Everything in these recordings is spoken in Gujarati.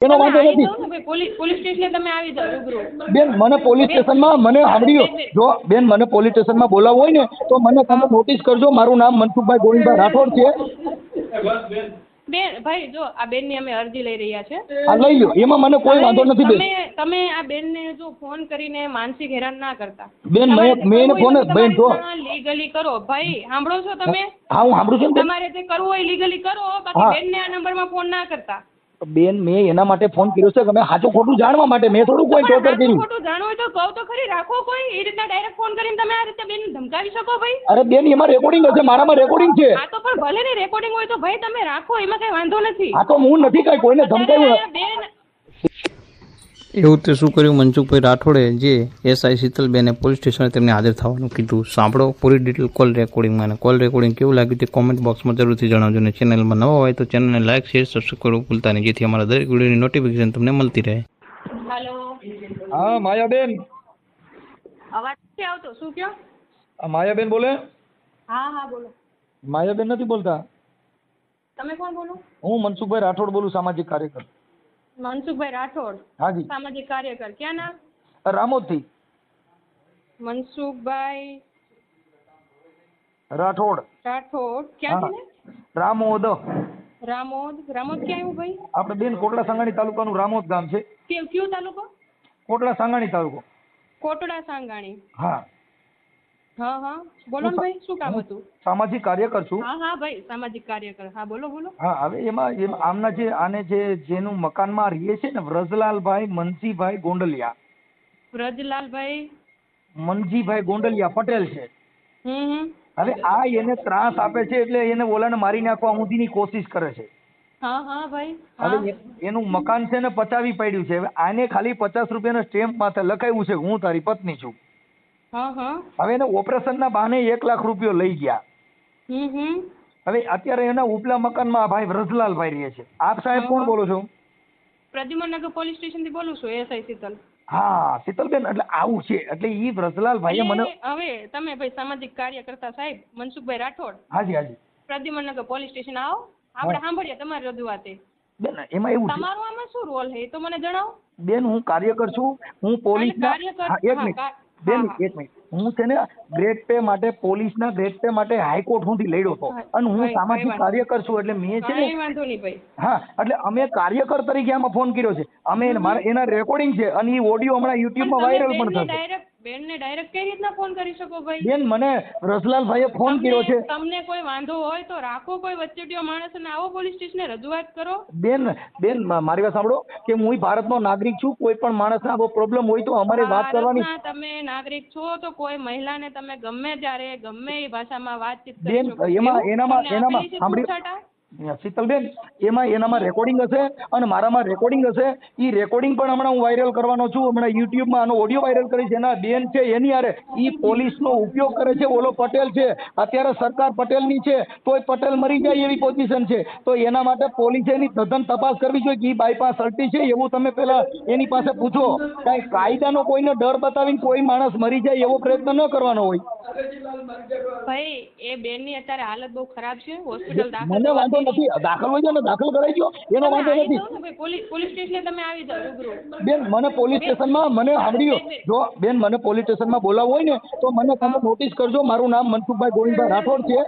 એનો વાંધો નથી પોલીસ સ્ટેશન તમે આવી જાઓ રૂબરૂ. બેન મને પોલીસ સ્ટેશનમાં મને સાંભળ્યો જો બેન મને પોલીસ સ્ટેશનમાં બોલાવવું હોય ને તો મને તમે નોટિસ કરજો. મારું નામ મનસુખભાઈ ગોવિંદભાઈ રાઠોડ છે. બેન ભાઈ જો આ બેન ની અમે અરજી લઈ રહ્યા છે. હા લઈ લો, એમાં મને કોઈ વાંધો નથી બેન. તમે આ બેન ને જો ફોન કરીને માનસિક હેરાન ના કરતા બેન. મેં એને ફોન બેન જો લીગલી કરો ભાઈ, સાંભળો છો તમે? હા હું સાંભળું છું. તમારે જે કરવું હોય લીગલી કરો, બાકી બેન ને આ નંબર માં ફોન ના કરતા. બેન મેં એના માટે ફોન કર્યો છે કે મેં સાચું ખોટું જાણવા માટે. મેં થોડું કોઈ ટોર્ચર કર્યું. ખોટું જાણવું હોય તો કહો તો ખરી, રાખો કોઈ એ રીતના ડાયરેક્ટ ફોન કરીને તમે આ રીતે બેન ધમકાવી શકો ભાઈ? અરે બેન એમાં રેકોર્ડિંગ હશે, મારામાં રેકોર્ડિંગ છે. હા તો પણ ભલે ને રેકોર્ડિંગ હોય તો ભાઈ તમે રાખો, એમાં કઈ વાંધો નથી. હા તો હું નથી કઈ કોઈને ધમકાવ્યું. બેન એવું તે શું કર્યું મનસુખભાઈ રાઠોડે જે એસઆઈ શીતલબેને પોલીસ સ્ટેશને તેમને હાજર થવાનું કીધું. સાંભળો પૂરી ડિટેલ કોલ રેકોર્ડિંગમાં. અને કોલ રેકોર્ડિંગ કેવું લાગ્યું તે કોમેન્ટ બોક્સમાં જરૂરથી જણાવજો. અને ચેનલમાં નવા હોય તો ચેનલને લાઇક શેર સબસ્ક્રાઈબ કરવું ભૂલતા નહીં, જેથી અમારા દરેક વિડીયોની નોટિફિકેશન તમને મળતી રહે. હેલો. હા માયાબેન. અવાજ નથી આવતો, શું કયો? માયાબેન બોલે? હા હા બોલો. માયાબેન નથી બોલતા. તમે કોણ બોલો? હું મનસુખભાઈ રાઠોડ બોલું, સામાજિક કાર્યકર. મનસુખભાઈ રાઠોડ, હાજી. સામાજિક કાર્યકર. ક્યાં નામ? રામોદથી. મનસુખભાઈ રાઠોડ. રાઠોડ ક્યાંથી ને? રામોદ. રામોદ. રામોદ ક્યાં આવ્યું ભાઈ? આપણે બેન કોટડા સાંગાણી તાલુકાનું રામોદ ગામ છે. કયો તાલુકો? કોટડા સાંગાણી તાલુકો. કોટડા સાંગાણી. હા હા હા બોલો ને ભાઈ, શું કામ હતું? સામાજિક કાર્યકર છું. હા હા ભાઈ, સામાજિક કાર્યકર. હા બોલો બોલો. હા હવે એમાં આમના જે આને જેનું મકાનમાં રહીએ છે ને વ્રજલાલભાઈ મનજીભાઈ ગોંડલિયા. વ્રજલાલભાઈ મનજીભાઈ ગોંડલિયા પટેલ છે. હમ. હવે આ એને ત્રાસ આપે છે એટલે એને ઓલાને મારી નાખવા સુધીની કોશિશ કરે છે. હા હા ભાઈ. હવે એનું મકાન છે ને પચાવી પડ્યું છે. હવે આને ખાલી 50 રૂપિયાના સ્ટેમ્પ માથે લખાયું છે હું તારી પત્ની છું. હા હા. હવે એને ઓપરેશનના બહાને 1 લાખ રૂપિયો લઈ ગયા. હમ. હવે અત્યારે એના ઉપલા મકાનમાં ભાઈ વ્રજલાલભાઈ રહે છે. આપ સાહેબ કોણ બોલો છો? પ્રદ્યુમનનગર પોલીસ સ્ટેશન થી બોલું છું, એસઆઈ શીતલ. હા શીતલબેન, એટલે આવું છે એટલે ઈ વ્રજલાલભાઈએ મને હવે તમે ભાઈ સામાજિક કાર્યકર્તા સાહેબ મનસુખભાઈ રાઠોડ. હાજી હાજી. પ્રદ્યુમનનગર પોલીસ સ્ટેશન આવો, આપણે સાંભળીએ તમારી રજૂઆત. બેન એમાં એવું છે, તમારો આમાં શું રોલ છે તો મને જણાવો. બેન હું કાર્યકર છું, હું પોલીસના એક મિનિટ બેન એક મિનિટ હું છે ને ગ્રેડ પે માટે પોલીસના ગ્રેડ પે માટે હાઈકોર્ટ સુધી લડ્યો હતો અને હું સામાજિક કાર્યકર છું એટલે મેં છે ને વાંધો નહીં ભાઈ. હા એટલે અમે કાર્યકર તરીકે આમાં ફોન કર્યો છે. અમે એના રેકોર્ડિંગ છે અને એ ઓડિયો હમણાં યુટ્યુબમાં વાયરલ પણ થશે. બેનને ડાયરેક્ટ કઈ રીતના ફોન કરી શકો ભાઈ? બેન મને રસલાલભાઈએ ફોન કર્યો છે. તમને કોઈ વાંધો હોય તો રાખો કોઈ વચ્ચેટીયો માણસ અને આવો પોલીસ સ્ટેશને રજૂઆત કરો. બેન મારી વાત સાંભળો કે હું ભારતનો નાગરિક છું. કોઈ પણ માણસને આવો પ્રોબ્લેમ હોય તો અમારે વાત કરવાની. તમે નાગરિક છો તો કોઈ મહિલાને તમે ગમે ત્યારે ગમે એ ભાષામાં વાતચીત કરી બેન શકો. એનામાં સાંભળ્યું શીતલબેન, એનામાં રેકોર્ડિંગ હશે અને મારામાં રેકોર્ડિંગ હશે. એ રેકોર્ડિંગ પણ હમણાં હું વાયરલ કરવાનો છું. હમણાં યુટ્યુબમાં આનો ઓડિયો વાયરલ કરી છે. એના બેન છે એની હારે એ પોલીસનો ઉપયોગ કરે છે. ઓલો પટેલ છે, અત્યારે સરકાર પટેલની છે, તોય પટેલ મરી જાય એવી પોઝિશન છે. તો એના માટે પોલીસે એની તદ્દન તપાસ કરવી જોઈએ કે એ બાયપાસ અલ્ટી છે એવું તમે પેલા એની પાસે પૂછો. કાંઈ કાયદાનો કોઈને ડર બતાવીને કોઈ માણસ મરી જાય એવો પ્રયત્ન ન કરવાનો હોય. ભાઈ એ બેનની અત્યારે હાલત બહુ ખરાબ છે, હોસ્પિટલ દાખલ. મને વાંધો નથી, દાખલ હોય છે ને દાખલ કરાઈ ગયો, એનો વાંધો નથી. પોલીસ સ્ટેશને તમે આવી જાઓ રૂબરૂ. બેન મને પોલીસ સ્ટેશનમાં મને સાંભળ્યો જો બેન મને પોલીસ સ્ટેશનમાં બોલાવવું હોય ને તો મને તમે નોટિસ કરજો. મારું નામ મનસુખભાઈ ગોવિંદભાઈ રાઠોડ છે.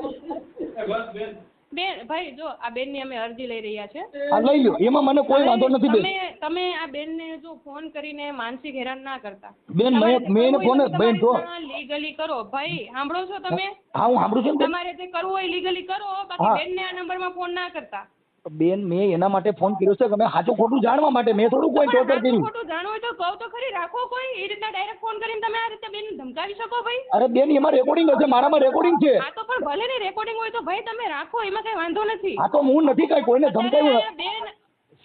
બેન ભાઈ જો આ બેનની અમે અરજી લઈ રહ્યા છે. હા લઈ લો, એમાં મને કોઈ વાંધો નથી. બેન તમે આ બેનને જો ફોન કરીને માનસિક હેરાન ના કરતા. બેન મેં ફોન બેન જો લીગલી કરો ભાઈ, સાંભળો છો તમે? હા હું સાંભળું છું. તમારે જે કરવું હોય લીગલી કરો, બાકી બેનને આ નંબરમાં ફોન ના કરતા. બેન મેં એના માટે ફોન કર્યો છે કે મેં સાચું ખોટું જાણવા માટે. મેં થોડું કોઈ ટોર્ચર કર્યું. ખોટું જાણવું હોય તો કહો તો ખરી, રાખો કોઈ એ રીતના ડાયરેક્ટ ફોન કરીને તમે આ રીતે બેન ધમકાવી શકો ભાઈ? અરે બેન એમાં રેકોર્ડિંગ હશે, મારામાં રેકોર્ડિંગ છે. હા તો પણ ભલે ને રેકોર્ડિંગ હોય તો ભાઈ તમે રાખો, એમાં કઈ વાંધો નથી. હા તો હું નથી કઈ કોઈને ધમકાવ્યું. બેન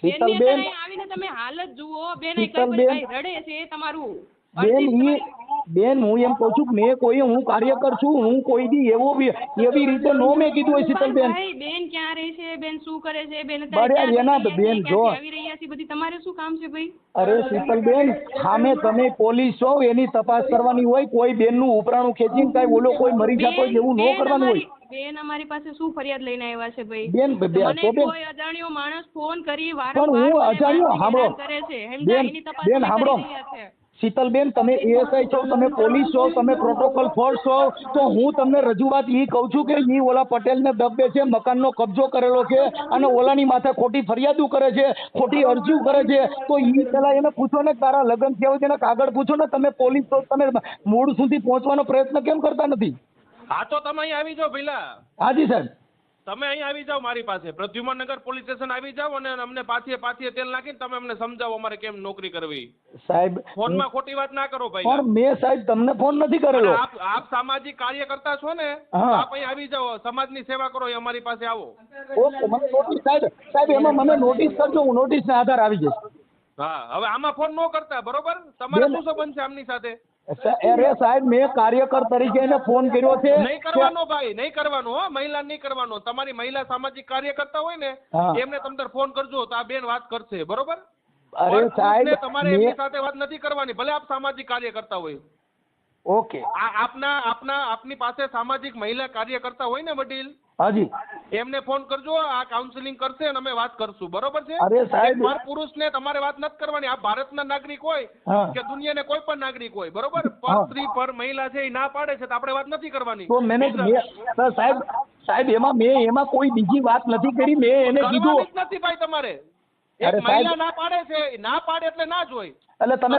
શીતલબેન આવીને તમે હાલત જુઓ. બેન કઈ ભાઈ રડે છે તમારું. બેન બેન હું એમ કહું છું કે હું કાર્યકર છું, હું કોઈ દી એવી રીતે નો મેં કીધું હોય શીતલબેન. ભાઈ બેન ક્યાં રહે છે, બેન શું કરે છે, બેન બરાબર, એના બેન જો આવી રહ્યા છે, બધી તમારે શું કામ છે ભાઈ? અરે શીતલબેન, સામે તમે પોલીસ છો, એની તપાસ કરવાની હોય. કોઈ બેનનું ઉપરાણું ખેંચીને કાંઈ ઓલો કોઈ મરી જતો હોય એવું ન કરવાનું હોય. બેન અમારી પાસે શું ફરિયાદ લઈને આવ્યા છે ભાઈ? બેન મને કોઈ અજાણ્યો માણસ ફોન કરી પણ હું અજાણ્યો સાંભળો કરે છે, સમજ્યા? એની તપાસ બેન સાંભળો શીતલબેન, તમે એએસઆઈ છો, તમે પોલીસ છો, તમે પ્રોટોકોલ ફોર્સ છો, તો હું તમને રજૂઆત એ કહું છું કે ઈ ઓલા પટેલને દબે છે, મકાનનો કબજો કરેલો છે અને ઓલાની માથે ખોટી ફરિયાદો કરે છે, ખોટી અરજીઓ કરે છે. તો ઈ પેલા એને પૂછો ને તારા લગ્ન થયા હોય તેના કાગળ પૂછો ને. તમે પોલીસ છો, તમે મૂળ સુધી પહોંચવાનો પ્રયત્ન કેમ કરતા નથી? હા તો તમે અહીં આવી જાઓ પેલા. હાજી સાહેબ, તમે અહીં આવી જાઓ મારી પાસે પ્રદ્યુમનનગર પોલીસ સ્ટેશન આવી જાઓ અને અમને પાથીએ તેલ નાખીને તમે અમને સમજાવો અમારે કેમ નોકરી કરવી. સાહેબ ફોનમાં ખોટી વાત ના કરો ભાઈ. પણ મેં સાહેબ તમને ફોન નથી કરેલો. આપ સામાજિક કાર્યકર્તા છો ને, હા. આપ અહીં આવી જાઓ, સમાજની સેવા કરો, એ અમારી પાસે આવો. ઓકે, મને નોટિસ સાહેબ એમાં મને નોટિસ કરજો, હું નોટિસના આધાર આવી જઈશ. હા, હવે આમાં ફોન ન કરતા, બરોબર? તમારે શું સંબંધ છે આમની સાથે? અરે સાહેબ, મેં કાર્યકર તરીકે એને ફોન કર્યો છે. નહીં કરવાનો ભાઈ, નહીં કરવાનો હો, મહિલા નહીં કરવાનો. તમારી મહિલા સામાજિક કાર્યકર્તા હોય ને, હા. એમને તમે ફોન કરજો તો આ બેન વાત કરશે, બરોબર? અરે સાહેબ, તમારે એમની સાથે વાત નથી કરવાની, ભલે આપ સામાજિક કાર્યકર્તા હોય. ઓકે. આપની પાસે સામાજિક મહિલા કાર્યકર્તા હોય ને વડીલ, હાજી, એમને ફોન કરજો, આ કાઉન્સિલિંગ કરશે અને અમે વાત કરશું, બરોબર છે? અરે સાહેબ, પર પુરુષને તમારે વાત નથી કરવાની. આ ભારતના નાગરિક હોય હા. કે દુનિયાને કોઈ પણ નાગરિક હોય, બરોબર? પર હા. સ્ત્રી પર મહિલા છે એ ના પાડે છે તો આપણે વાત નથી કરવાની. તો સાહેબ એમાં કોઈ બીજી વાત નથી કરી. મેં એને કીધું કરવાની જ નથી ભાઈ તમારે. અરે એક સાહેબ, મહિલા ના પાડે છે, ના પાડે એટલે ના જ હોય. એટલે તમે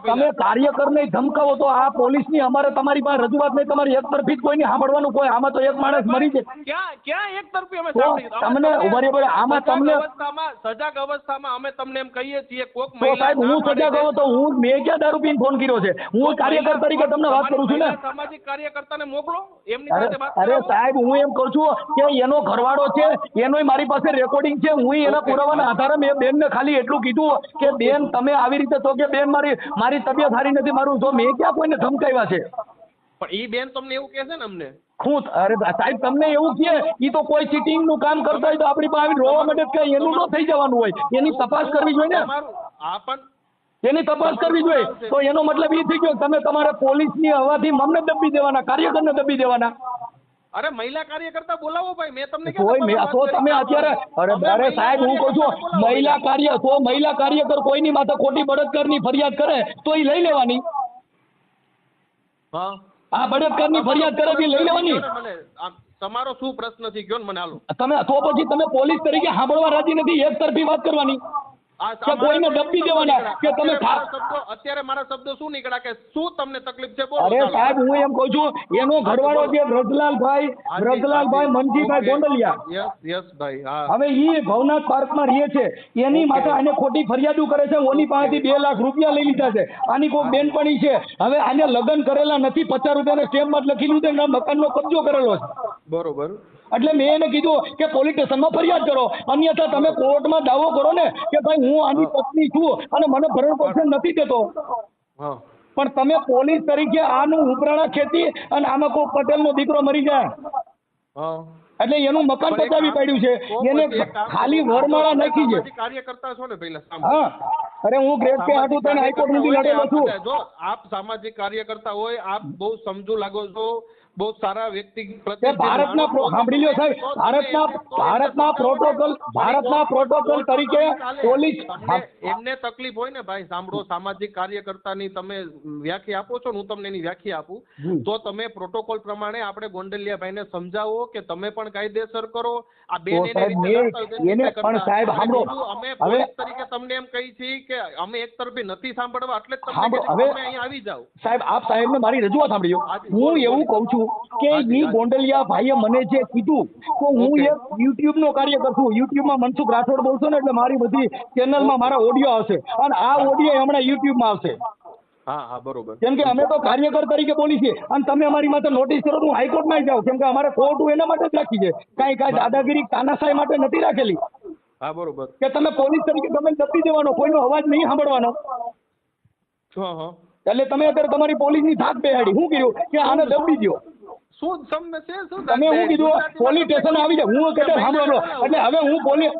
તમે કાર્યકરને ધમકાવો તો આ પોલીસની અમારે તમારી પાસે રજૂઆત નહીં. તમારી એક તરફી જ કોઈની સાંભળવાનું કોઈ. આમાં તો એક માણસ મરી જાય. ક્યાં એક તરફી અમે તો સાંભળી? તમને બરાબર આમાં તમને સજાગ અવસ્થામાં અમે તમને એમ કહીએ છીએ કોક તો સાહેબ હું સજા ગયો તો મેં ક્યાં દારૂ પીને ફોન કર્યો છે? હું કાર્યકર તરીકે તમને વાત કરું છું ને. સામાજિક કાર્યકર્તાને મોકલો, એમની સાથે વાત કરો. અરે સાહેબ, હું એમ કહું છું કે એનો ઘરવાળો છે, એનોય મારી પાસે રેકોર્ડિંગ છે. હું એના પુરાવાના આધારે મેં બેનને ખાલી એટલું કીધું કે બેન તમે આવી રીતે તો કે બેન મારી તબિયત સારી નથી, મારું જો મેં ક્યાં કોઈને ધમકાવ્યા છે? પણ ઈ બેન તમને એવું કહે છે ને અમને? અરે સાહેબ, તમને એવું કહે ઈ તો કોઈ ચીટિંગ નું કામ કરતા હોય તો આપણી પાસે રોવા માટે કઈ એનું ન થઈ જવાનું હોય. એની તપાસ કરવી જોઈએ ને. એની તપાસ કરવી જોઈએ. તો એનો મતલબ એ થઈ ગયો તમે તમારા પોલીસની હવાથી મમને દબી દેવાના, કાર્યકરને દબી દેવાના. અરે મહિલા કાર્યકર્તા બોલાવો ભાઈ, મેં તમને તો તમે અત્યારે અરે સાહેબ, હું કહું છું મહિલા કાર્યકર કોઈની માથે ખોટી બળાત્કારની ફરિયાદ કરે તો એ લઈ લેવાની. હા, આ બળાત્કારની ફરિયાદ કરે તો લઈ લેવાની. તમારો શું પ્રશ્ન છે, કયો ને મને હાલો. તમે તો પછી તમે પોલીસ તરીકે સાંભળવા રાજી નથી, એક તરફી વાત કરવાની કે કોઈને દબી દેવાના કે તમે અત્યારે મારા શબ્દો શું નીકળ્યા કે શું તમને તકલીફ છે બોલો. અરે સાહેબ, હું એમ કહું છું એનો ઘરવાળો છે વ્રજલાલભાઈ મનજીભાઈ ગોંડલિયા. યસ ભાઈ, હા. હવે ઈ ભવનાથ પાર્કમાં રહે છે, એની માથે આને ખોટી ફરિયાદો કરે છે. ઓની પાસેથી 2 લાખ રૂપિયા લઈ લીધા છે. આની કોઈ બેનપણી છે. હવે આને લગ્ન કરેલા નથી, 50 રૂપિયાના સ્ટેમ્પમાં લખી લીધું કે મકાનનો કબજો કરેલો છે. બરોબર. એટલે મેં એને કીધું કે પોલીસ સ્ટેશનમાં ફરિયાદ કરો, અન્યથા તમે કોર્ટમાં દાવો કરો ને કે ભાઈ હું આની પત્ની છું અને મને ભરણ પોષણ નથી દેતો. પણ તમે પોલીસ તરીકે આનું ઉપરાણા ખેતી અને આમાં કોઈ પટેલનો દીકરો મરી જાય એટલે એનું મકાન બચાવી પાડ્યું છે, એને ખાલી વરમાળા નાખી છે. કાર્યકર્તા છો ને પહેલા? હા, અરે હું ગ્રેડ પે હાટું થઈને હાઈકોર્ટ સુધી લડેલો છું. જો આપ સામાજિક કાર્યકર્તા હોય, આપ બહુ સમજુ લાગો છો, બહુ સારા વ્યક્તિ પ્રત્યે ભારતના સાંભળી લ્યો સાહેબ, ભારતના પ્રોટોકોલ તરીકે પોલીસ એમને તકલીફ હોય ને ભાઈ, સાંભળો, સામાજિક કાર્યકર્તાની તમે વ્યાખ્યા આપો છો, હું તમને એની વ્યાખ્યા આપું તો તમે પ્રોટોકોલ પ્રમાણે આપણે ગોંડલિયાભાઈને સમજાવો કે તમે પણ કાયદેસર કરો. આ બેન એને પણ સાહેબ સાંભળો, અમે પોલીસ તરીકે તમને એમ કહી છીએ કે અમે એક તરફી નથી સાંભળવા, એટલે જ તમને હવે અહીંયા આવી જાઓ. સાહેબ, આપ સાહેબને મારી રજૂઆત સાંભળ્યો. હું એવું કહું છું કે ઈ ગોંડલિયા ભાઈએ મને જે કીધું તો હું એક યુટ્યુબ નો કાર્યકર છું. યુટ્યુબમાં મનસુખ રાઠોડ બોલશો ને એટલે મારી બધી ચેનલમાં મારા ઓડિયો આવશે અને આ ઓડિયો હમણાં યુટ્યુબમાં આવશે. હા હા, બરોબર. કેમ કે અમે તો કાર્યકર તરીકે બોલી છીએ અને તમે અમારી માથે નોટિસ કરો તો હું હાઈકોર્ટમાં જાઉં, કેમ કે અમારે કોર્ટ એના માટે જ રાખી છે, કાંઈ દાદાગીરી તાનાશાહી માટે નથી રાખેલી. હા, બરોબર. કે તમે પોલીસ તરીકે તમે દબી દેવાનો, કોઈનો અવાજ નહીં સાંભળવાનો. એટલે તમે અત્યારે તમારી પોલીસની થાક બેહાડી શું કર્યું કે આને દબડી દો. શું તમને છે શું તમે શું કીધું પોલીસ સ્ટેશન આવી જાય હું કહેતો સાંભળો એટલે હવે હું પોલીસ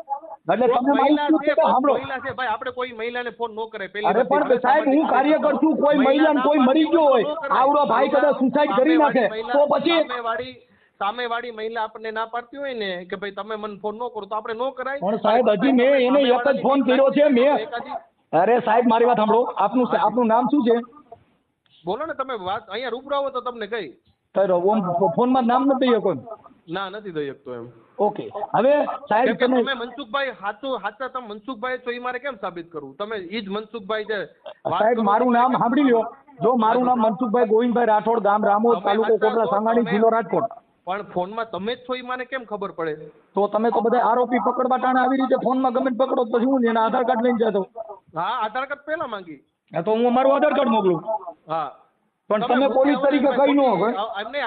એટલે તમે મારી શું કહેતા સાંભળો. મહિલા છે ભાઈ, આપણે કોઈ મહિલાને ફોન ન કરે પહેલી અરે પણ સાહેબ હું કાર્યકર છું, કોઈ મહિલાને કોઈ મરી ગયો હોય આવડો ભાઈ કદાચ સુસાઇડ કરી નાખે તો પછી સામેવાળી મહિલા આપણને ના પાડતી હોય ને કે ભાઈ તમે મને ફોન ન કરો તો આપણે ન કરાય. પણ સાહેબ હજી મેં એને એક જ ફોન કર્યો છે અરે સાહેબ મારી વાત સાંભળો, આપનું નામ શું છે? બોલો ને તમે વાત અહીંયા રૂબરૂ આવો તો તમને કઈ ફોનમાં નામ નથી દઈએ કોઈ? ના નથી દઈ શકતો એમ. ઓકે હવે સાહેબ તમે મનસુખભાઈ સાચા તમે મનસુખભાઈ છો એ મારે કેમ સાબિત કરવું? તમે ઈ જ મનસુખભાઈ છે સાહેબ મારું નામ સાંભળી લ્યો, જો મારું નામ મનસુખભાઈ ગોવિંદભાઈ રાઠોડ, ગામ રામોદ, તાલુકો કોટડા સાંગાણી, જિલ્લો રાજકોટ. પણ ફોનમાં તમે જ છો એ મને કેમ ખબર પડે? તો તમે તો બધા આરોપી પકડવા ટાણે આવી રીતે ફોનમાં ગમે પકડો પછી હું એના આધાર કાર્ડ લઈને જતો. હા આધાર કાર્ડ પહેલા માંગી. તો હું મારું આધાર કાર્ડ મોકલું. હા પણ તમે પોલીસ તરીકે કઈ ન હોય એમને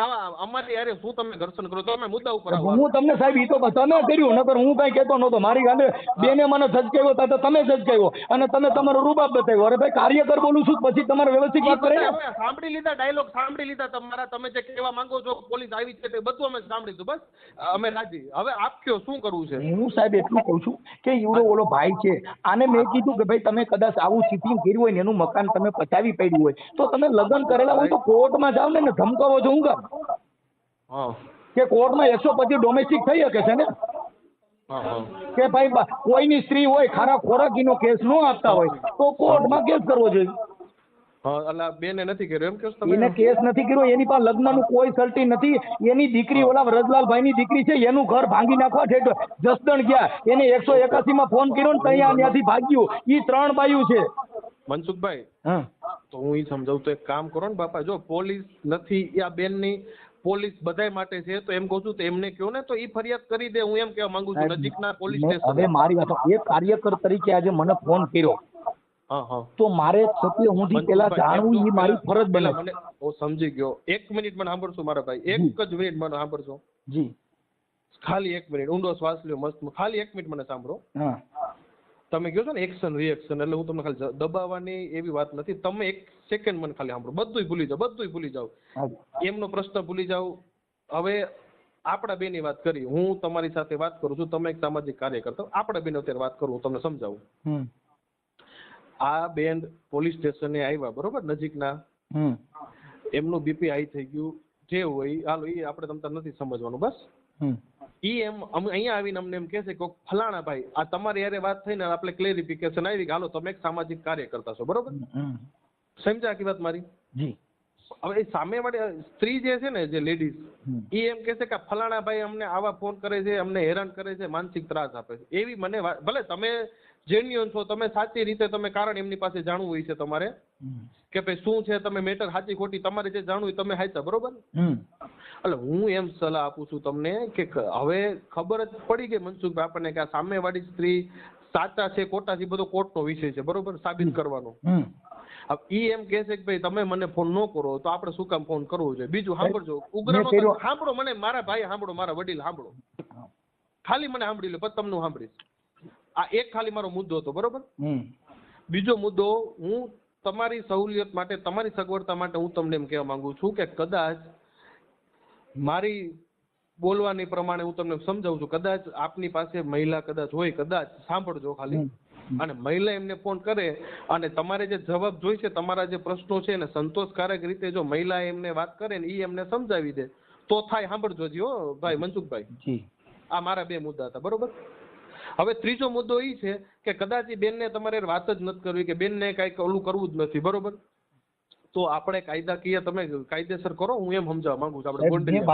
અમારી યારે શું તમે ઘર્ષણ કરો તમે મુદ્દા ઉપર આવો. હું તમને સાહેબ ઈ તો તમે કર્યું નકર હું કઈ કહેતો નતો. મારી ગાલે બેને મને ઝચકાવ્યો તો તમે ઝચકાવ્યો અને તમે તમારો રૂબાબ બતાવ્યો. અરે ભાઈ કાર્યકર બોલું છું પછી તમારે વ્યવસ્થિત વાત કરે. સાંભળી લીધા ડાયલોગ સાંભળી લીધા તમારા, તમે જે કહેવા માંગો છો પોલીસ આવી છે તે બધું અમે સાંભળી લીધું, બસ અમે રાજી. હવે આપ કયો શું કરવું છે? હું સાહેબ એટલું કહું છું કે ઈવડો ઓલો ભાઈ છે આને મેં કીધું કે ભાઈ તમે કદાચ આવું ચીટિંગ કર્યું હોય ને એનું મકાન તમે પચાવી પડ્યું હોય તો તમે લગ્ન કરેલા હોય તો કોર્ટમાં જાવ ને ધમકાવો છો. હું કામ કે કોર્ટમાં 125 ડોમેસ્ટિક થઈ શકે છે ને કે ભાઈ કોઈની સ્ત્રી હોય ખારા ખોરાકીનો કેસ ન આપતા હોય તો કોર્ટમાં કેસ કરવો જોઈએ. બેને નથી કર્યો એમ કે એને કેસ નથી કર્યો, એની પાસે લગ્નનું કોઈ સર્ટી નથી. એની દીકરી ઓલા વ્રજલાલભાઈની દીકરી છે એનું ઘર ભાંગી નાખવા જસદણ ગયા, એને 181 માં ફોન કર્યો ને ત્યાંથી ભાગ્યું. ઈ 3 બાયું છે. મનસુખભાઈ તો હું ઈ સમજાવું તો એક કામ કરો ને બાપા, જો પોલીસ નથી આ બેનની પોલીસ બધાય માટે છે તો એમ કહું છું તો એમને કહો ને તો ઈ ફરિયાદ કરી દે. હું એમ કહેવા માંગુ છું નજીકના પોલીસ સ્ટેશન. હવે મારી વાત, એક કાર્યકર તરીકે આજે મને ફોન કર્યો તો મારે સત્ય હું પેલા જાણવું એ મારી ફરજ બને. હું સમજી ગયો. 1 મિનિટ મને સાંભળશો મારા ભાઈ, 1 જ મિનિટ મને સાંભળશો જી, ખાલી 1 મિનિટ ઊંડો શ્વાસ લ્યો મસ્ત, ખાલી 1 મિનિટ મને સાંભળો. તમે કહો છો ને એક્શન રિએક્શન એટલે હું તમને ખાલી દબાવવાની એવી વાત નથી. તમે 1 સેકન્ડ મને ખાલી સાંભળો, બધુંય ભૂલી જાઓ, એમનો પ્રશ્ન ભૂલી જાઓ. હવે આપણા બેની વાત કરી, હું તમારી સાથે વાત કરું છું, તમે એક સામાજિક કાર્યકર્તા, આપણા બેન અત્યારે વાત કરું, તમને સમજાવું. આ બેન પોલીસ સ્ટેશને આવ્યા બરોબર નજીકના, એમનું બીપી હાઈ થઈ ગયું, જે હોય હાલો એ આપણે તમતા નથી સમજવાનું. બસ ઈ એમ અહીંયા આવીને અમને એમ કહે છે કે ફલાણા ભાઈ આ તમારી યારે વાત થઈને આપણે ક્લેરિફિકેશન આવી કે હાલો તમે એક સામાજિક કાર્યકર્તા છો બરોબર, સમજ્યા આખી વાત મારી? જી. હવે એ સામેવાળી સ્ત્રી જે છે ને જે લેડીઝ એ એમ કહે છે કે ફલાણા ભાઈ અમને આવા ફોન કરે છે, અમને હેરાન કરે છે, માનસિક ત્રાસ આપે છે. એવી મને ભલે તમે જેન્યુઅન છો, તમે સાચી રીતે તમે કારણ એમની પાસે જાણવું હોય છે તમારે કે ભાઈ શું છે, તમે મેટર સાચી ખોટી તમારે જે જાણવું હોય તમે હાચા બરોબર. એટલે હું એમ સલાહ આપું છું તમને કે હવે ખબર જ પડી ગઈ મનસુખભાઈ આપણને કે આ સામેવાળી સ્ત્રી સાચા છે ખોટા છે બધો કોર્ટનો વિષય છે બરોબર, સાબિત કરવાનો. ઈ એમ કહે છે કે ભાઈ તમે મને ફોન ન કરો તો આપણે શું કામ ફોન કરવો જોઈએ. બીજું સાંભળજો, ઉગ્રનો સાંભળો, મને મારા ભાઈ સાંભળો, મારા વડીલ સાંભળો, ખાલી મને સાંભળી લો પછી તમને સાંભળીશ. આ એક ખાલી મારો મુદ્દો હતો બરોબર. બીજો મુદ્દો, હું તમારી સહુલિયત માટે તમારી સગવડતા માટે હું તમને એમ કહેવા માંગુ છું કે કદાચ મારી બોલવાની પ્રમાણે હું તમને સમજાવું છું, કદાચ આપની પાસે મહિલા કદાચ હોય, કદાચ સાંભળજો ખાલી, અને મહિલા એમને ફોન કરે અને તમારે જે જવાબ જોઈશે, તમારા જે પ્રશ્નો છે એને સંતોષકારક રીતે જો મહિલા એમને વાત કરે ને એ એમને સમજાવી દે તો થાય. સાંભળજો જી હો ભાઈ મનસુખભાઈ, આ મારા 2 મુદ્દા હતા બરોબર. હવે ત્રીજો મુદ્દો એ છે કે કદાચ એ બેનને તમારે વાત જ નથી કરવી કે બેનને કાંઈક ઓલું કરવું જ નથી બરોબર, તો આપણે કાયદાકીય તમે કાયદેસર કરો. હું એમ સમજાવવા માંગુ છું આપણે મેં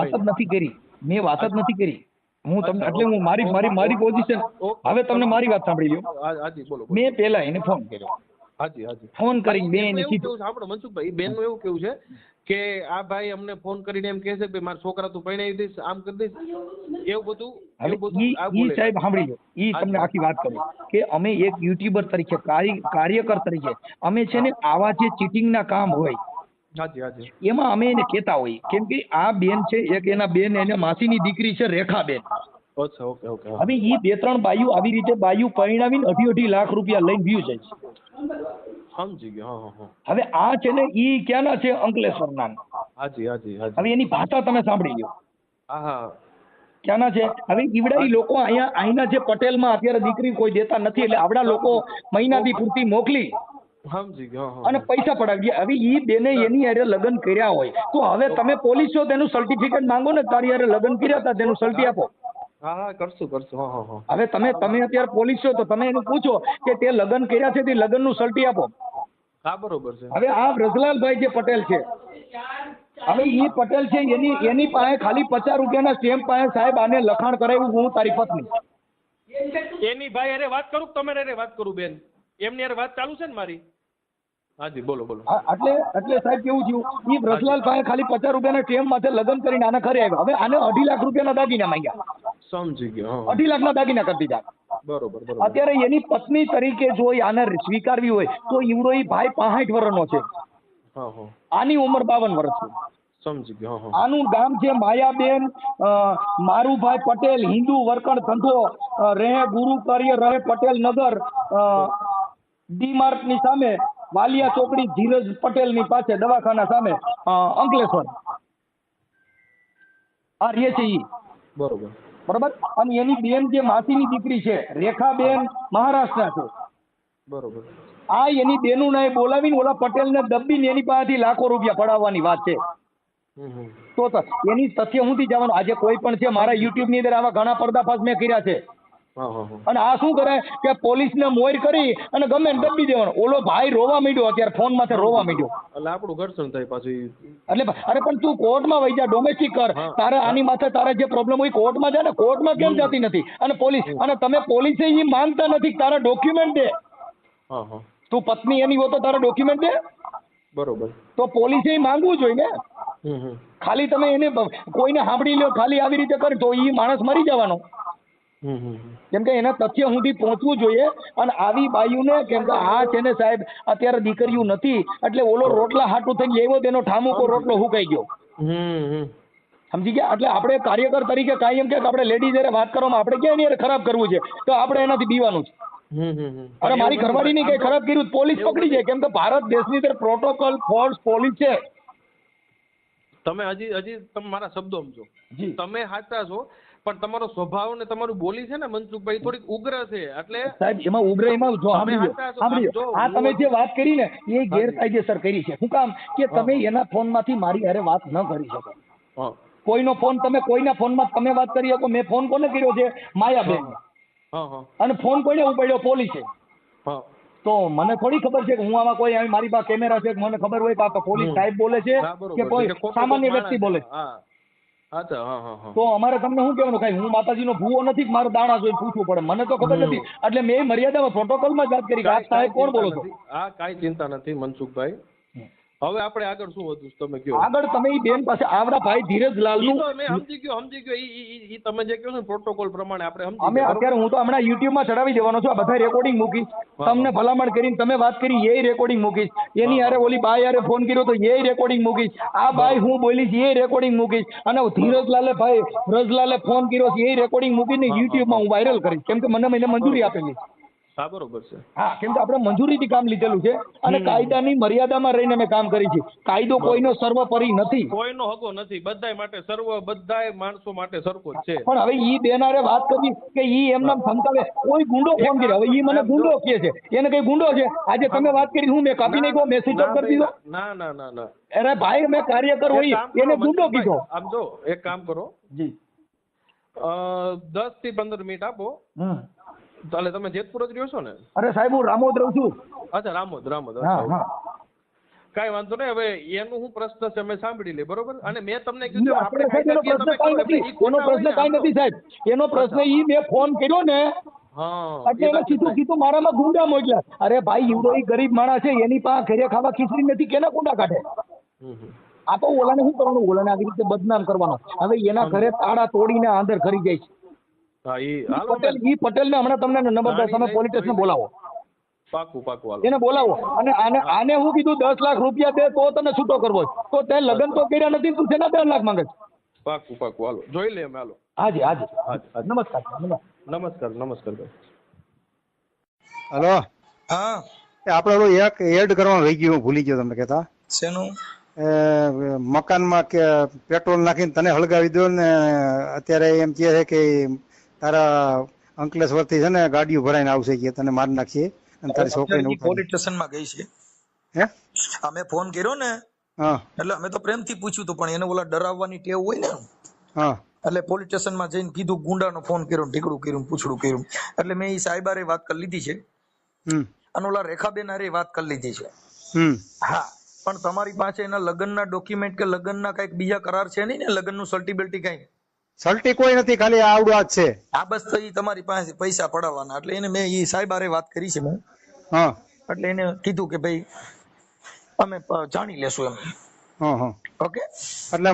વાત જ નથી કરી હું તમને, એટલે હું મારી પોઝિશન, હવે તમને મારી વાત સાંભળી લ્યો. હાજી બોલો. મેં પહેલા એને ફોન કર્યો, હાજી ફોન કરીને બેન કીધું, સાંભળો મનસુખભાઈ, બેનનું એવું કેવું છે કે આ ભાઈ અમને ફોન કરીને એમ કહે છે કે મારા છોકરા તું પરણાવી દઈશ, આમ કરી દઈશ, એવું બધું. ઈ સાહેબ સાંભળી લો, ઈ તમને આખી વાત કરું કે અમે એક યુટ્યુબર તરીકે કાર્યકર તરીકે અમે છે ને આવા જે ચીટિંગના કામ હોય એમાં અમે એને કહેતા હોઈએ, કેમ કે આ બેન છે એક એના બેન એને માસીની દીકરી છે રેખાબેન. હવે ઈ 2-3 બાયું આવી રીતે બાયું પરિણાવીને 2.5 લાખ રૂપિયા લઈને વ્યૂ જાય છે. સમજી ગયો. હા હા હા. હવે આ છે ને ઈ ક્યાંના છે? અંકલેશ્વરના. હાજી હાજી હાજી. હવે એની ભાષા તમે સાંભળી લો. હા હા. ક્યાંના છે? હવે ઈવડા ઈ લોકો અહીંના જે પટેલમાં અત્યારે દીકરી કોઈ દેતા નથી, એટલે આવડા લોકો મહિનાથી પૂરતી મોકલી સમજી ગયો. હા અને હા. પૈસા પડાવી દે. હવે ઈ બેને એની હારે લગ્ન કર્યા હોય તો હવે તમે પોલીસ છો તેનું સર્ટિફિકેટ માંગો ને, તારી હારે લગ્ન કર્યા હતા તેનું સર્ટી આપો. હા હા કરશું કરશું. હા હા હા. હવે તમે અત્યારે પોલીસ છો તો તમે એને પૂછો કે તે લગ્ન કર્યા છે તે લગ્નનું સર્ટી આપો. હા બરોબર છે. હવે આ વ્રજલાલભાઈ જે પટેલ છે, હવે ઈ પટેલ છે, એની પાસે ખાલી 50 રૂપિયાના સ્ટેમ્પ પાસે સાહેબ આને લખાણ કરાવ્યું, હું તારી પત્ની. એની ભાઈ અરે વાત કરું તમે અરે વાત કરું બેન, એમની અરે વાત ચાલુ છે ને મારી. હાજી બોલો બોલો. એટલે સાહેબ કેવું થયું, ઈ વ્રજલાલ પાસે ખાલી 50 રૂપિયાના સ્ટેમ્પ માથે લગ્ન કરીને આના ઘરે આવ્યા. હવે આને 2.5 લાખ રૂપિયાના દાગીના માંગ્યા. સમજી ગયો. 2.5 લાખના દાગીના કરી દીધા. બરોબર બરોબર. અત્યારે એની પત્ની તરીકે જો આને સ્વીકારવી હોય તો ઈવડો ઈ ભાઈ 65 વર્ષનો છે, હા હા. આની ઉંમર 52 વર્ષ છે. સમજી ગયો. હા હા. આનું ગામ છે માયાબેન મારુભાઈ પટેલ, હિન્દુ વર્કર ધંધો, રહે ગુરુ કાર્ય, રહે પટેલ નગર, ડી માર્ટ ની સામે, વાલિયા ચોકડી, ધીરજ પટેલ ની પાસે, દવાખાના સામે, અંકલેશ્વર. આ રે છે ઈ. બરોબર બરોબર. અને એની બેન જે માસીની દીકરી છે રેખાબેન, મહારાષ્ટ્રના છે. બરોબર. આ એની બેનું ને બોલાવીને ઓલા પટેલને દબીને એની પાસેથી લાખો રૂપિયા પડાવવાની વાત છે. તો એની તથ્ય હુંથી જવાનું. આજે કોઈ પણ છે મારા યુટ્યુબ ની અંદર આવા ઘણા પર્દાફાશ મેં કર્યા છે. અને આ શું કરે કે પોલીસને મોર કરી અને ગમે એને દબી દેવાનો. ઓલો ભાઈ રોવા માંડ્યો, અત્યારે ફોન માંથી રોવા માંડ્યો. એટલે આપણું ઘર્ષણ થાય પાછું. એટલે અરે પણ તું કોર્ટમાં વહી જા, ડોમેસ્ટિક કર. તારે આની માથે તારે જે પ્રોબ્લેમ હોય કોર્ટમાં જા ને. કોર્ટમાં કેમ જતી નથી? અને પોલીસ, અને તમે પોલીસે ઈ માંગતા નથી તારા ડોક્યુમેન્ટ દે. તું પત્ની એની હો તો તારા ડોક્યુમેન્ટ દે. બરોબર. તો પોલીસે માંગવું જોઈએ ને. ખાલી તમે એને કોઈને સાંભળી લ્યો ખાલી આવી રીતે કરે તો ઈ માણસ મરી જવાનો. કેમ કે એના તથ્ય સુધી પહોંચવું જોઈએ. અને આવી બાયુને, કેમ કે આ છે ને સાહેબ અત્યારે દીકરીઓ નથી એટલે ઓલો રોટલા હાટું થઈને લેવો તેનો ઠામુકો રોટલો હુકાઈ ગયો. સમજી ગયા? એટલે આપણે કાર્યકર તરીકે કાયમ કે આપણે લેડીઝ હારે વાત કરવામાં આપણે ક્યાં એની હારે ખરાબ કરવું છે તો આપણે એનાથી બીવાનું છે. અરે મારી ઘરવાળી ની કઈ ખરાબ કર્યું પોલીસ પકડી જાય. કેમ કે ભારત દેશની અંદર પ્રોટોકોલ ફોર્સ પોલીસ છે. તમે હજી તમે મારા શબ્દો સમજો. તમે સાચા છો પણ તમારો સ્વભાવ ને તમારું બોલી છે ને મનસુખભાઈ થોડીક ઉગ્ર છે. એટલે સાહેબ એમાં ઉગ્ર એમાં જો સાંભળ્યો આ તમે જે વાત કરી ને એ ગેરકાયદેસર કરી છે. શું કામ? કે તમે એના ફોન માંથી મારી હારે વાત ન કરી શકો. કોઈનો ફોન તમે કોઈના ફોનમાં તમે વાત કરી શકો. મેં ફોન કોને કર્યો છે? માયાબેન. અને ફોન કોઈને ઉપાડ્યો? પોલીસે. તો મને થોડી ખબર છે કે હું આમાં કોઈ મારી પાસે કેમેરા છે, મને ખબર હોય કે આ પોલીસ સાહેબ બોલે છે કે કોઈ સામાન્ય વ્યક્તિ બોલે છે. તો અમારે તમને શું કહેવાનું? કઈ હું માતાજીનો ભૂવો નથી કે મારે દાણા જોઈને પૂછવું પડે? મને તો ખબર નથી. એટલે મેં મર્યાદામાં પ્રોટોકોલમાં જ વાત કરી કે આપ સાહેબ કોણ બોલો છો? હા કાંઈ ચિંતા નથી મનસુખભાઈ. હવે આપણે આગળ શું હતું તમે કહો. આગળ તમે ઈ બેન પાસે આવડા ભાઈ ધીરજલાલ નું મેં સમજી ગયો ઈ તમે જે કહો છો પ્રોટોકોલ પ્રમાણે આપણે સમજી અમે અત્યારે હું તો હમણાં યુટ્યુબ માં ચડાવી દેવાનો છું. આ બધા રેકોર્ડિંગ મૂકીશ. તમને ભલામણ કરીને તમે વાત કરી એ રેકોર્ડિંગ મૂકીશ. એની હારે ઓલી બાઈ હારે ફોન કર્યો તો એ રેકોર્ડિંગ મૂકીશ. આ બાઈ હું બોલીશ એ રેકોર્ડિંગ મૂકીશ. અને ધીરજલાલે ભાઈ વ્રજલાલે ફોન કર્યો છે એ રેકોર્ડિંગ મૂકીને યુટ્યુબ માં હું વાયરલ કરીશ. કેમ કે મને મંજૂરી આપેલી. હા બરોબર છે. હા કેમ કે આપણે મંજૂરીથી કામ લીધેલું છે અને કાયદાની મર્યાદામાં રહીને અમે કામ કરી છે. કાયદો કોઈનો સર્વોપરી નથી, કોઈનો હગો નથી. બધાય માટે બધાય માણસો માટે સરખો જ છે. પણ હવે ઈ બેનારે વાત કરવી કે ઈ એમના સમતાવે કોઈ ગુંડો ફોન કર્યો. હવે ઈ મને ગુંડો કહે છે. એને કઈ ગુંડો છે? આજે તમે વાત કરી હું મેં કાપી નાખ્યો, મેં સ્વિચ ઓફ કરી દીધો? ના ના ના ના. અરે ભાઈ મેં કાર્યકર હોય એને ગુંડો કીધો. આમ જો એક કામ કરો જી 10 થી 15 મિનિટ આપો. ચાલે તમે જેતપુર જ રહ્યો છો ને? અરે સાહેબ હું રામોદ રહું છું. અચ્છા રામોદ. કાંઈ વાંધો નહીં. હવે એનું હું પ્રશ્ન છે અમે સાંભળી લે બરોબર. અને મેં તમને કીધું આપણે એનો પ્રશ્ન કાંઈ નથી સાહેબ. એનો પ્રશ્ન ઈ મેં ફોન કર્યો ને એટલે એને સીધું મારામાં ગુંડા મોકલ્યા. અરે ભાઈ ઈવડો ઈ ગરીબ માણસ છે, એની પાસે ઘરે ખાવા ખીચડી નથી, કેના ગુંડા કાઢે? આ તો ઓલાને શું કરવાનું? ઓલાને આવી રીતે બદનામ કરવાનો. હવે એના ઘરે તાળા તોડીને અંદર કરી જાય છે. ઈ પટેલ ને હમણાં તમને નંબર તમે પોલીસ સ્ટેશન બોલાવો. પાકું એને બોલાવો. અને આને હું કીધું 10 લાખ રૂપિયા દે તો તને છૂટો કરવો. તો તે લગ્ન તો કર્યા નથી, તું તેના 10 લાખ માંગે? પાકું હાલો જોઈ લે અમે. હાલો હાજી નમસ્કાર ભાઈ. હલો. હા આપણે ઓલું એક એડ કરવાનું રહી ગયું, હું ભૂલી ગયો તમને કહેતા. શેનું? મકાનમાં કે પેટ્રોલ નાખીને તને હળગાવી દો ને અત્યારે એમ કહે છે કે તારા અંકલેશ્વરથી છે ને ગાડીઓ ભરાઈને આવશે કે તને મારી નાખીએ અને તારી છોકરીને પોલીસ સ્ટેશનમાં ગઈ છે. હે અમે ફોન કર્યો ને હા એટલે અમે તો પ્રેમથી પૂછ્યું હતું, પણ એને ઓલા ડરાવવાની ટેવ હોય ને, હા એટલે પોલીસ સ્ટેશનમાં જઈને કીધું, ગુંડાનો ફોન કર્યો, ઢીકડું કર્યું, પૂછડું કર્યું. એટલે મેં એ સાહેબારે વાત કરી લીધી છે અને ઓલા રેખાબેન હારે વાત કરી લીધી છે. હા, પણ તમારી પાસે એના લગ્નના ડોક્યુમેન્ટ કે લગ્નના કઈક બીજા કરાર છે નહીં ને? લગ્નનું સર્ટિબિલિટી કઈ સલ્ટી કોઈ નથી, ખાલી આવડું આ જ છે. આ બસ તો ઈ તમારી પાસે પૈસા પડાવવાના. એટલે એને મેં ઈ સાહેબારે વાત કરી છે મેં. હા એટલે એને કીધું કે ભાઈ અમે જાણી લેશું એમ. હા હા ઓકે. એટલે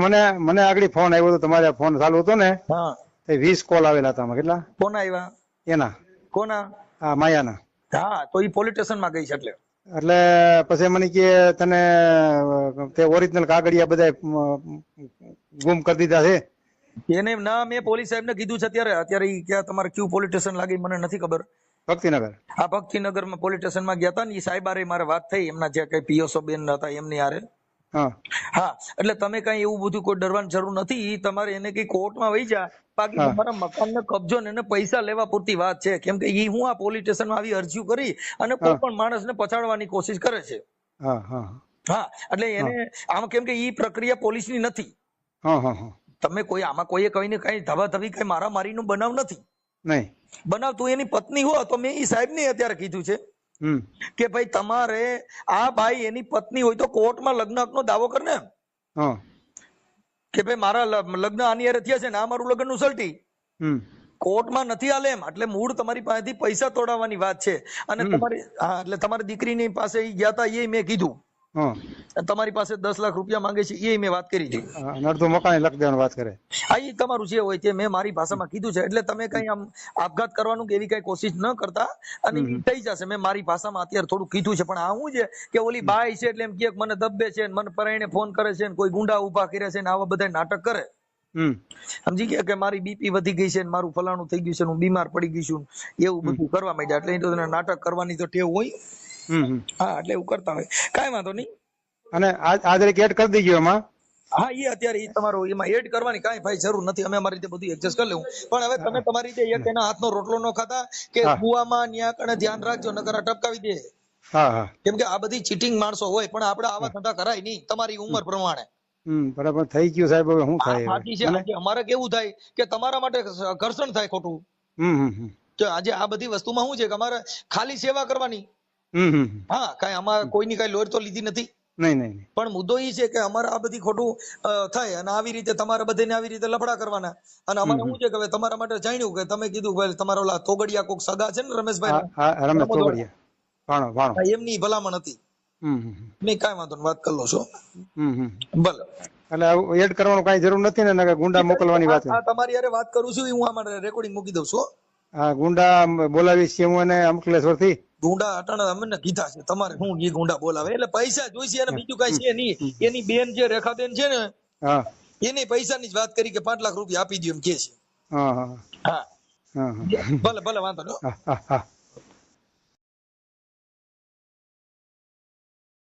મને આગળ ફોન આવ્યો હતો, તમારે ફોન ચાલુ હતો ને, હા, 20 કોલ આવેલા હતા. કેટલા? કોણ આવ્યા? એના. કોના? હા, માયાના. હા, તો ઈ પોલીસ સ્ટેશન માં ગઈ છે. એટલે પછી મને કે તને તે ઓરિજિનલ કાગળિયા બધા ગુમ કરી દીધા છે. એને ના, મેં પોલીસ સાહેબ ને કીધું છે અત્યારે ઈ ક્યાં તમારે કયું પોલીસ સ્ટેશન લાગી મને નથી ખબર. ભક્તિનગર. આ ભક્તિનગર માં પોલીસ સ્ટેશન માં ગયા હતા ને, ઈ સાહેબ હારે મારે વાત થઈ, એમના જે કઈ પીઓસો બેન હતા એમની હારે. હા હા, એટલે તમે કઈ એવું બધું કોઈ ડરવાની જરૂર નથી. ઈ તમારે એને કઈ કોર્ટમાં વહી જા, બાકી તમારા મકાન ને કબજો ને એને પૈસા લેવા પૂરતી વાત છે. કેમ કે ઈ હું આ પોલીસ સ્ટેશન માં આવી અરજી કરી અને કોઈ પણ માણસ ને પછાડવાની કોશિશ કરે છે. હા હા હા, એટલે એને આમ કેમ કે ઈ પ્રક્રિયા પોલીસ ની નથી. હા હા તમે કોઈ આમાં કોઈએ કહીને કઈ ધબાધબી કઈ મારામારી નો બનાવ નથી. નહીં બનાવ તું એની પત્ની હો તો મેં ઈ સાહેબ ને અત્યારે કીધું છે કે ભાઈ તમારે આ ભાઈ એની પત્ની હોય તો કોર્ટમાં લગ્ન હક નો દાવો કર ને, કે ભાઈ મારા લગ્ન આની હારે થયા છે ને આ મારું લગ્ન નું સલટી કોર્ટમાં નથી હાલે એમ. એટલે મૂળ તમારી પાસેથી પૈસા તોડાવવાની વાત છે. અને તમારી હા, એટલે તમારી દીકરીની પાસે ગયા હતા એ મેં કીધું, તમારી પાસે 10 લાખ રૂપિયા માંગે છે એ મેં વાત કરી હતી. અડધું મકાન લખ દેવાની વાત કરે. હા, એ તમારું જે હોય તે મેં મારી ભાષામાં કીધું છે. એટલે તમે કઈ આમ આપઘાત કરવાનું કે એવી કઈ કોશિશ ન કરતા, અને થઈ જશે. મેં મારી ભાષામાં અત્યારે થોડું કીધું છે. પણ આ શું છે કે ઓલી બાઈ છે એટલે એમ કે મને દબ્બે છે, મને પરાઈને ફોન કરે છે, કોઈ ગુંડા ઉભા કરે છે ને આવા બધા નાટક કરે. સમજી ગયા કે મારી બીપી વધી ગઈ છે, મારું ફલાણું થઈ ગયું છે, હું બીમાર પડી ગઈ છું, એવું બધું કરવા માંડ્યા. એટલે એ તો નાટક કરવાની તો ટેવ હોય. હા, એટલે એવું કરતા હોય. કઈ વાંધો નહીં. અને આજ એડ કરી દીધું એમાં. હા, એ અત્યારે એ તમારો એમાં એડ કરવાની કાંઈ ભાઈ જરૂર નથી. અમે અમારી રીતે બધું એડજસ્ટ કરી લેવું. પણ હવે તમે તમારી રીતે એક એના હાથનો રોટલો ન ખાતા કે કુવામાં ન્યા કણે ધ્યાન રાખજો, નકર ટપકાવી દે. હા હા, કેમ કે આ બધી ચીટિંગ માણસો હોય, પણ આપણે આવા ધંધા કરાય નહીં તમારી ઉંમર પ્રમાણે. બરાબર થઈ ગયું સાહેબ. હવે શું થાય? સાચી છે. આજે અમારે કેવું થાય કે તમારા માટે ઘર્ષણ થાય ખોટું. કે આજે આ બધી વસ્તુમાં શું છે કે અમારે ખાલી સેવા કરવાની. હા, કઈ અમારે કોઈની કઈ લોર તો લીધી નથી. નહીં નહીં, પણ મુદ્દો એ છે કે અમારે આ બધી ખોટું થાય અને આવી રીતે તમારે બધાને આવી રીતે લફડા કરવાના. અને અમારે શું છે કે તમારા માટે જાણ્યું કે તમે કીધું ભાઈ તમારા ઓલા તોગડિયા કોક સગા છે ને રમેશભાઈ, રમેશ તોગડિયા, એમની ભલામણ હતી. નહીં, કાંઈ વાંધો વાત કરી લો છો. ભલે. એટલે એડ કરવાનું કઈ જરૂર નથી ને, ગુંડા મોકલવાની વાત. તમારી યારે વાત કરું છું, હું અમારે રેકોર્ડિંગ મૂકી દઉં છું. હા, ગુંડા બોલાવી છે હું એને અંકલેશ્વર થી. ગુંડા અટાણા અમને કીધા છે તમારે શું એ ગુંડા બોલાવે, એટલે પૈસા જોઈશે અને બીજું કઈ છે નહીં. એની બેન જે રેખાબેન છે ને, એને પૈસાની જ વાત કરી કે 5 લાખ રૂપિયા આપી દો એમ કે છે. હા, ભલે ભલે વાંધો નહીં.